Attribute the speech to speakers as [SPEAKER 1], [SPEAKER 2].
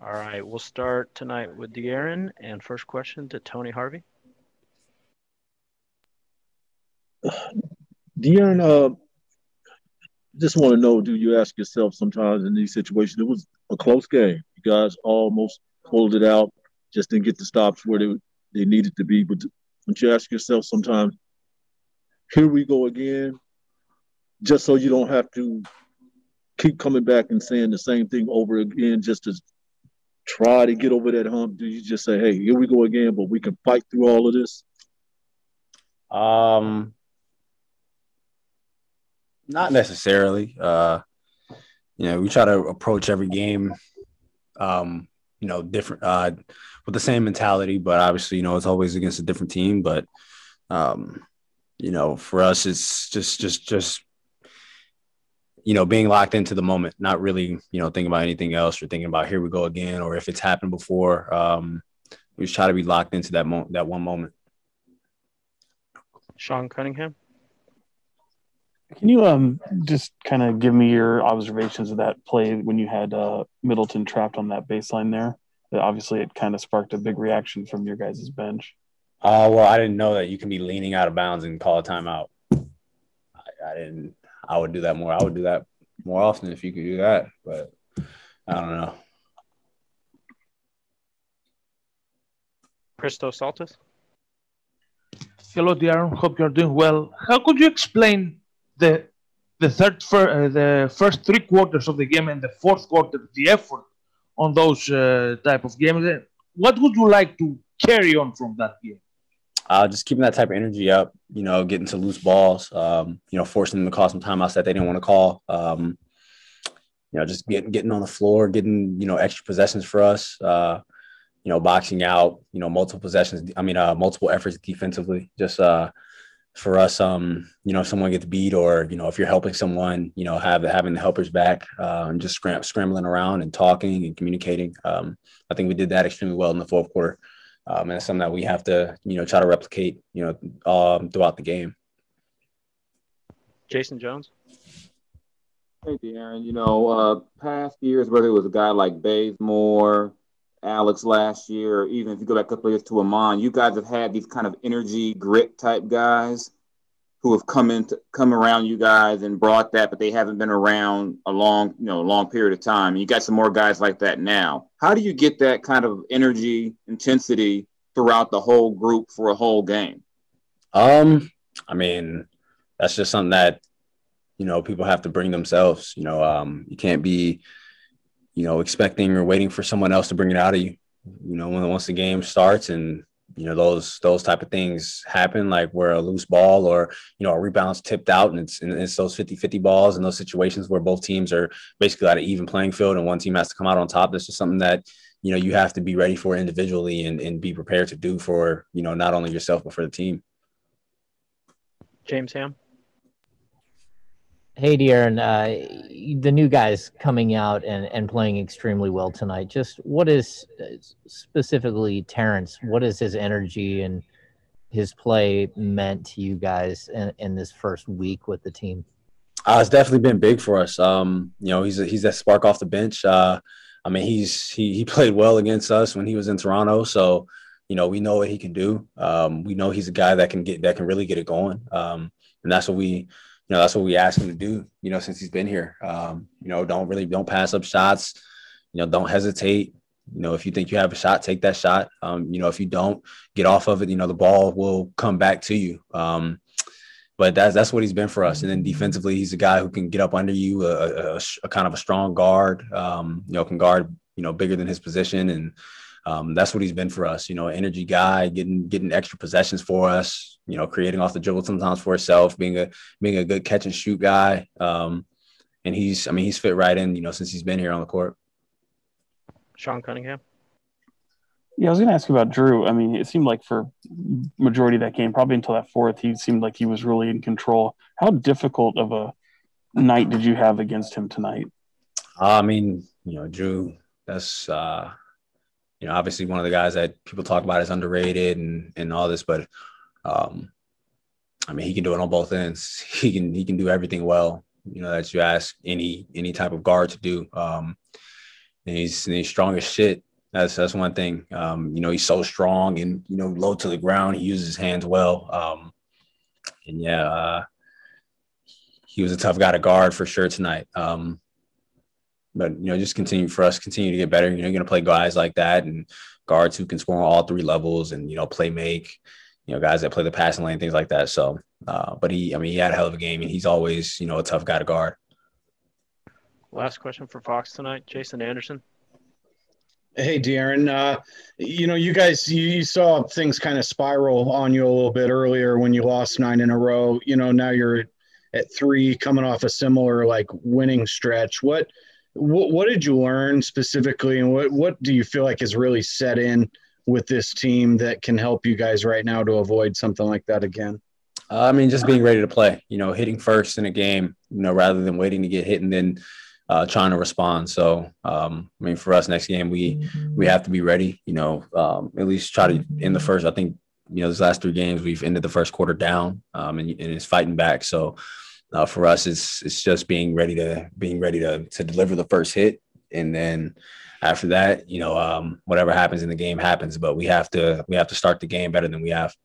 [SPEAKER 1] All right, we'll start tonight with De'Aaron, and first question to Tony Harvey.
[SPEAKER 2] De'Aaron, just want to know, do you ask yourself sometimes in these situations, it was a close game. You guys almost pulled it out, just didn't get the stops where they needed to be. But don't you ask yourself sometimes, here we go again, just so you don't have to keep coming back and saying the same thing over again just to try to get over that hump? Do you just say, hey, here we go again, but we can fight through all of this?
[SPEAKER 3] Um, Not necessarily. We try to approach every game, different with the same mentality, but obviously, it's always against a different team. But for us, it's just being locked into the moment, not really, thinking about anything else or thinking about here we go again, or if it's happened before. We just try to be locked into that one moment.
[SPEAKER 1] Sean Cunningham.
[SPEAKER 4] Can you just kind of give me your observations of that play when you had Middleton trapped on that baseline there? Obviously, it kind of sparked a big reaction from your guys' bench.
[SPEAKER 3] Well, I didn't know that you can be leaning out of bounds and call a timeout. I didn't. I would do that more. I would do that more often if you could do that, but I don't know.
[SPEAKER 1] Christos Saltis.
[SPEAKER 5] Hello, De'Aaron. Hope you're doing well. How could you explain the first 3 quarters of the game and the fourth quarter, the effort on those type of games? What would you like to carry on from that game?
[SPEAKER 3] Just keeping that type of energy up, getting to loose balls, forcing them to call some timeouts that they didn't want to call. Just getting on the floor, getting, extra possessions for us, boxing out, multiple possessions. Multiple efforts defensively, just for us, if someone gets beat or, if you're helping someone, having the helpers back and just scrambling around and talking and communicating. I think we did that extremely well in the fourth quarter. And it's something that we have to, try to replicate, throughout the game.
[SPEAKER 1] Jason Jones.
[SPEAKER 6] Hey, De'Aaron, past years, whether it was a guy like Bazemore, Alex last year, or even if you go back a couple of years to Amon, you guys have had these kind of energy, grit type guys who have come around you guys and brought that, but they haven't been around a long period of time. You got some more guys like that now. How do you get that kind of energy, intensity throughout the whole group for a whole game?
[SPEAKER 3] That's just something that, people have to bring themselves. You can't be, expecting or waiting for someone else to bring it out of you. Once the game starts and, those type of things happen, like where a loose ball or, a rebound's tipped out and it's those 50-50 balls and those situations where both teams are basically at an even playing field and one team has to come out on top. That's just something that, you have to be ready for individually and be prepared to do for, not only yourself, but for the team.
[SPEAKER 1] James Ham.
[SPEAKER 7] Hey, De'Aaron, the new guys coming out and playing extremely well tonight. Just what is specifically Terrence? What is his energy and his play meant to you guys in this first week with the team?
[SPEAKER 3] It's definitely been big for us. He's that spark off the bench. He played well against us when he was in Toronto, so we know what he can do. We know he's a guy that can really get it going, and that's what we. That's what we ask him to do, since he's been here. Don't pass up shots. Don't hesitate. If you think you have a shot, take that shot. If you don't, get off of it. The ball will come back to you. But that's what he's been for us. And then defensively, he's a guy who can get up under you, a kind of a strong guard, can guard, bigger than his position. And that's what he's been for us, energy guy, getting extra possessions for us, creating off the dribble sometimes for himself, being a good catch and shoot guy. And he's fit right in, since he's been here on the court.
[SPEAKER 1] Sean Cunningham.
[SPEAKER 4] Yeah, I was going to ask you about Drew. It seemed like for majority of that game, probably until that fourth, he seemed like he was really in control. How difficult of a night did you have against him tonight?
[SPEAKER 3] Drew, that's obviously one of the guys that people talk about as underrated and all this, but he can do it on both ends. He can do everything well, that you ask any type of guard to do. and he's strong as shit. That's one thing. He's so strong and low to the ground. He uses his hands well. And yeah, he was a tough guy to guard for sure tonight. But just continue to get better. You're gonna play guys like that and guards who can score on all three levels and play make. Guys that play the passing lane, things like that. So, but he had a hell of a game, and he's always a tough guy to guard.
[SPEAKER 1] Last question for Fox tonight, Jason Anderson.
[SPEAKER 8] Hey, De'Aaron. You guys, you saw things kind of spiral on you a little bit earlier when you lost 9 in a row. Now you're at 3, coming off a similar winning stretch. What did you learn specifically, and what do you feel like has really set in with this team that can help you guys right now to avoid something like that again?
[SPEAKER 3] Just being ready to play. Hitting first in a game. Rather than waiting to get hit and then trying to respond. So, for us next game, we have to be ready, at least try to end the first. I think, these last 3 games, we've ended the first quarter down and it's fighting back. So for us, it's just being ready to deliver the first hit. And then after that, whatever happens in the game happens, but we have to start the game better than we have.